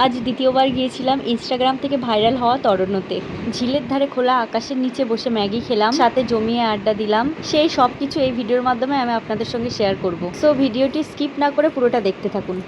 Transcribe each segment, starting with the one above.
আজ দ্বিতীয়বার গিয়েছিলাম ইনস্টাগ্রাম থেকে ভাইরাল হওয়া তরণ্যতে। ঝিলের ধারে খোলা আকাশের নিচে বসে ম্যাগি খেলাম, সাথে জমিয়ে আড্ডা দিলাম। সেই সব কিছু এই ভিডিওর মাধ্যমে আমি আপনাদের সঙ্গে শেয়ার করব। সো ভিডিওটি স্কিপ না করে পুরোটা দেখতে থাকুন।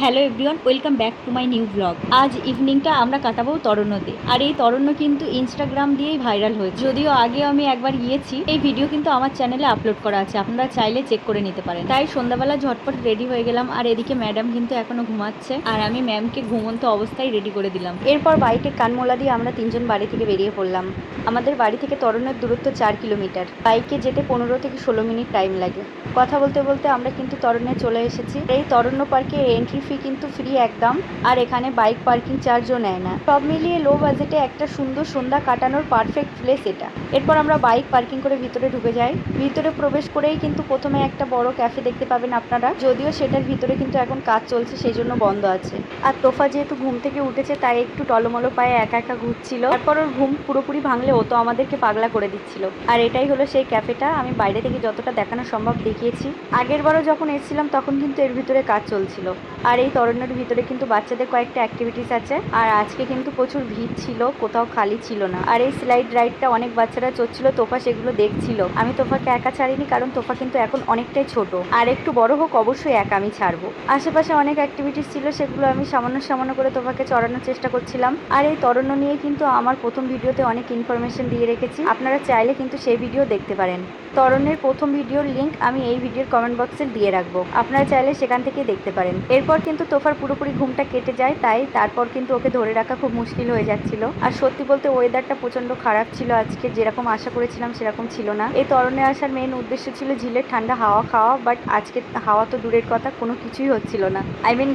Hello everyone, welcome back to my new blog. আজ ইভিনিংটা আমরা কাটাবো তরণ্যতে। আর এই তরণ্য কিন্তু ইনস্টাগ্রাম দিয়েই ভাইরাল হয়েছে। যদিও আগে আমি একবার গিয়েছি, এই ভিডিও কিন্তু আমার চ্যানেলে আপলোড করা আছে, আপনারা চাইলে চেক করে নিতে পারেন। তাই সন্ধ্যাবেলা ঝটপট রেডি হয়ে গেলাম। আর এদিকে ম্যাডাম কিন্তু এখনো ঘুমাচ্ছে, আর আমি ম্যামকে ঘুমন্ত অবস্থায় রেডি করে দিলাম। এরপর বাইকে কানমোলা দিয়ে আমরা তিনজন বাড়ি থেকে বেরিয়ে পড়লাম। আমাদের বাড়ি থেকে তরণ্যের দূরত্ব 4 কিলোমিটার। বাইকে যেতে 15 থেকে 16 মিনিট টাইম লাগে। কথা বলতে বলতে আমরা কিন্তু তরণ্যে চলে এসেছি। এই তরণ্য পার্কে এন্ট্রি ফি কিন্তু ফ্রি একদম, আর এখানে বাইক পার্কিং চার্জও নেয় না। সব মিলিয়ে লো বাজেটে একটা সুন্দর সন্ধ্যা কাটানোর পারফেক্ট প্লেস এটা। এরপর আমরা বাইক পার্কিং করে ভিতরে ঢুকে যাই। ভিতরে প্রবেশ করেই কিন্তু প্রথমে একটা বড় ক্যাফে দেখতে পাবেন আপনারা, যদিও সেটার ভিতরে কিন্তু এখন কাজ চলছে, সেই জন্য বন্ধ আছে। আর তোফা যেহেতু ঘুম থেকে উঠেছে, তাই একটু টলমলো পায়ে একা একা ঘুরছিল। তারপর ওর ঘুম পুরোপুরি ভাঙলে ও তো আমাদেরকে পাগলা করে দিচ্ছিল। আর এটাই হলো সেই ক্যাফেটা। আমি বাইরে থেকে যতটা দেখানো সম্ভব দেখিয়েছি। আগের বারও যখন এসেছিলাম তখন কিন্তু এর ভিতরে কাজ চলছিল। আর এই তরণ্যের ভিতরে কিন্তু বাচ্চাদের কয়েকটা অ্যাক্টিভিটিস আছে। আর আজকে কিন্তু প্রচুর ভিড় ছিল, কোথাও খালি ছিল না। আর এই স্লাইড রাইডটা অনেক বাচ্চারা চড়ছিল, তোফা সেগুলো দেখছিল। আমি তোফাকে একা ছাড়িনি, কারণ তোফা কিন্তু এখন অনেকটাই ছোট। আর একটু বড় হোক, অবশ্যই একা আমি ছাড়বো। আশেপাশে অনেক অ্যাক্টিভিটিস ছিল, সেগুলো আমি সামান্য সামান্য করে তোফাকে চড়ানোর চেষ্টা করছিলাম। আর এই তরণ্য নিয়ে কিন্তু আমার প্রথম ভিডিওতে অনেক ইনফরমেশন দিয়ে রেখেছি, আপনারা চাইলে কিন্তু সেই ভিডিও দেখতে পারেন। তরণ্যের প্রথম ভিডিওর লিঙ্ক আমি এই ভিডিওর কমেন্ট বক্সে দিয়ে রাখবো, আপনারা চাইলে সেখান থেকে দেখতে পারেন। এরপর কিন্তু তোফার পুরোপুরি ঘুমটা কেটে যায়, তাই তারপর কিন্তু ওকে ধরে রাখা খুব মুশকিল হয়ে যাচ্ছিল। আর সত্যি বলতে ওয়েদারটা প্রচন্ড খারাপ ছিল আজকে, যেরকম আশা করেছিলাম সেরকম ছিল না। এই তরণ্যে আসার মেন উদ্দেশ্য ছিল ঝিলের ঠান্ডা হাওয়া খাওয়া, বাট আজকে হাওয়া তো দূরের কথা, কোনো কিছুই হচ্ছিল না।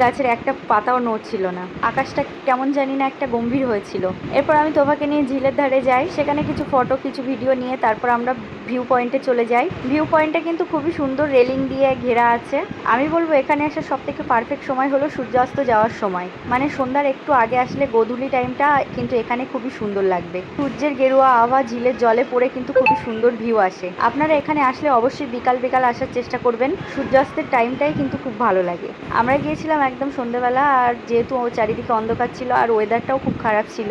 গাছের একটা পাতাও নড়ছিল না। আকাশটা কেমন জানি না একটা গম্ভীর হয়েছিল। এরপর আমি তোফাকে নিয়ে ঝিলের ধারে যাই, সেখানে কিছু ফটো কিছু ভিডিও নিয়ে তারপর আমরা ভিউ পয়েন্টে চলে যাই। ভিউ পয়েন্টটা কিন্তু খুবই সুন্দর, রেলিং দিয়ে ঘেরা আছে। আমি বলবো এখানে আসার সব থেকে পারফেক্ট সময় হলো সূর্যাস্ত যাওয়ার সময়, মানে সন্ধ্যার একটু আগে আসলে গোধূলি টাইমটা কিন্তু এখানে খুবই সুন্দর লাগবে। সূর্যের গেরুয়া আভা ঝিলের জলে পড়ে কিন্তু খুবই সুন্দর ভিউ আসে। আপনারা এখানে আসলে অবশ্যই বিকাল বিকাল আসার চেষ্টা করবেন, সূর্যাস্তের টাইমটাই কিন্তু খুব ভালো লাগে। আমরা গিয়েছিলাম একদম সন্ধ্যাবেলা, আর যেহেতু চারিদিকে অন্ধকার ছিল আর ওয়েদারটাও খুব খারাপ ছিল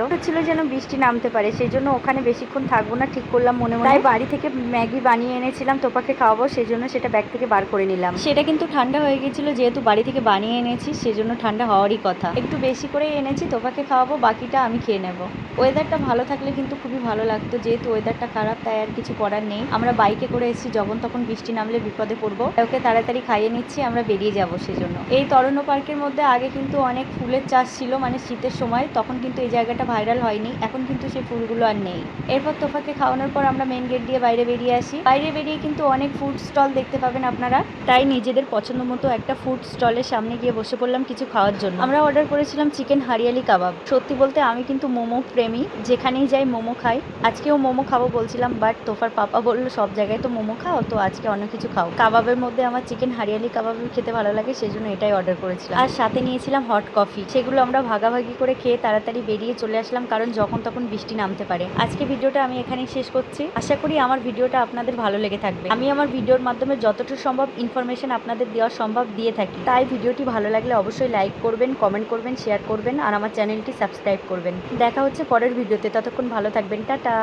যেন বৃষ্টি নামতে পারে, সেই জন্য ওখানে বেশিক্ষণ থাকবো না ঠিক করলাম মনে মনে। তাই বাড়ি থেকে ম্যাগি বানিয়ে এনেছিলাম তোপাকে খাওয়াবো, সেই জন্য সেটা ব্যাগ থেকে বার করে নিলাম। সেটা কিন্তু ঠান্ডা হয়ে গেছিল, যেহেতু বাড়ি থেকে বানিয়ে এনেছি সেজন্য ঠান্ডা হওয়ারই কথা। একটু বেশি করে এনেছি, তোপাকে খাওয়াবো, বাকিটা আমি খেয়ে নেব। ওয়েদারটা ভালো থাকলে কিন্তু খুবই ভালো লাগতো, যেহেতু ওয়েদারটা খারাপ তাই আর কিছু করার নেই। আমরা বাইকে করে এসেছি, যখন তখন বৃষ্টি নামলে বিপদে পড়বো। ওকে তাড়াতাড়ি খাইয়ে নিচ্ছি, আমরা বেরিয়ে যাবো সেজন্য। এই তরণ্য পার্কের মধ্যে আগে কিন্তু অনেক ফুলের চাষ ছিল, মানে শীতের সময়, তখন কিন্তু এই জায়গাটা ভাইরাল হয়নি। এখন কিন্তু সেই ফুলগুলো আর নেই। এরপর তোফাকে খাওয়ানোর পর আমরা মেন গেট দিয়ে বাইরে বেরিয়ে আসি। বাইরে বেরিয়ে কিন্তু অনেক ফুড স্টল দেখতে পাবেন আপনারা, তাই নিজেদের পছন্দ মতো একটা ফুড স্টলের সামনে গিয়ে বসে পড়লাম কিছু খাওয়ার জন্য। আমরা অর্ডার করেছিলাম চিকেন হারিয়ালি কাবাব। সত্যি বলতে আমি কিন্তু মোমো প্রেমী, যেখানেই যাই মোমো খাই। আজকেও মোমো খাবো বলছিলাম, বাট তোফার পাপা বললো সব জায়গায় তো মোমো খাও, তো আজকে অন্য কিছু খাও। কাবাবের মধ্যে আমার চিকেন হারিয়ালি কাবাব খেতে ভালো লাগে, সেই জন্য এটাই অর্ডার করেছিলাম। আর সাথে নিয়েছিলাম হট কফি। সেগুলো আমরা ভাগাভাগি করে খেয়ে তাড়াতাড়ি বেরিয়ে চলে আসলাম, কারণ যখন তখন বৃষ্টি নামতে পারে। আজকে ভিডিওটা আমি এখানেই শেষ করছি। আশা করি আমার ভিডিওটা আপনাদের ভালো লেগে থাকবে। আমি আমার ভিডিওর মাধ্যমে যতটুকু সম্ভব ইনফরমেশন আপনাদের দেওয়া সম্ভব দিয়ে থাকি, তাই ভিডিওটি ভালো লাগলে অবশ্যই লাইক করবেন, কমেন্ট করবেন, শেয়ার করবেন, আর আমার চ্যানেলটি সাবস্ক্রাইব করবেন। দেখা হচ্ছে পরের ভিডিওতে, ততক্ষণ ভালো থাকবেন, টাটা।